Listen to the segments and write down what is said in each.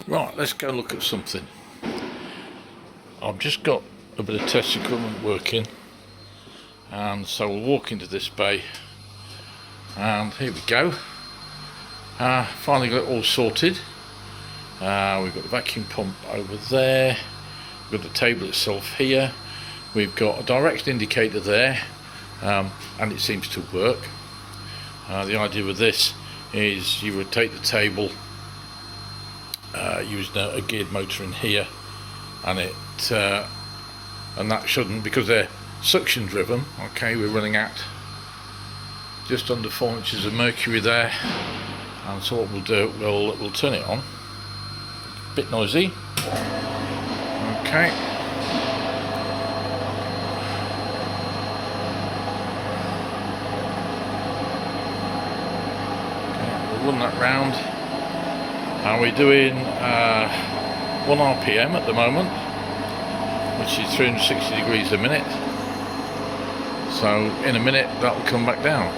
Right, let's go look at something. I've just got a bit of test equipment working, and so we'll walk into this bay, and here we go. Finally got it all sorted. We've got the vacuum pump over there, we've got the table itself here, we've got a direction indicator there, and it seems to work. The idea with this is you rotate the table using a geared motor in here, and that shouldn't, because they're suction driven. Okay, we're running at just under 4 inches of mercury there, and so what we'll do, we'll turn it on. A bit noisy. Okay. We'll run that round. And we're doing 1 RPM at the moment, which is 360 degrees a minute. So in a minute that'll come back down.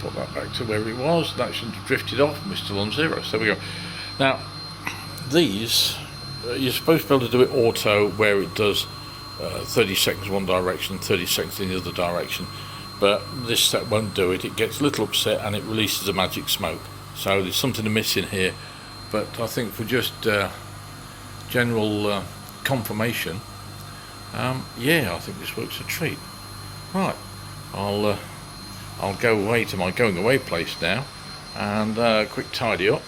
Put that back to where it was. That shouldn't have drifted off, and we're still on 0. So there we go. Now these, you're supposed to be able to do it auto, where it does 30 seconds one direction, 30 seconds in the other direction, but this set won't do it. It gets a little upset and it releases a magic smoke. So there's something amiss in here, but I think for just general confirmation, yeah, I think this works a treat. Right, I'll go away to my going away place now and quick tidy up.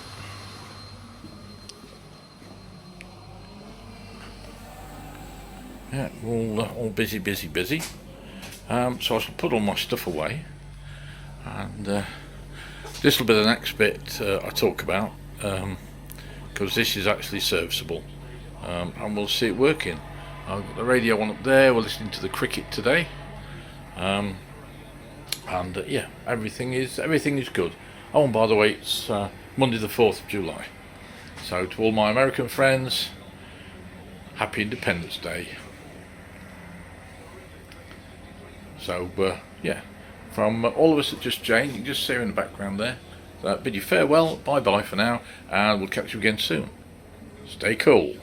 Yeah, we're all busy. So I shall put all my stuff away, and this will be the next bit I talk about, because this is actually serviceable, and we'll see it working. I've got the radio on up there. We're listening to the cricket today. And yeah, everything is good. Oh, and by the way, it's Monday the 4th of July. So to all my American friends, happy Independence Day. So yeah, from all of us at Just Jane, you can just see her in the background there. So bid you farewell, bye bye for now, and we'll catch you again soon. Stay cool.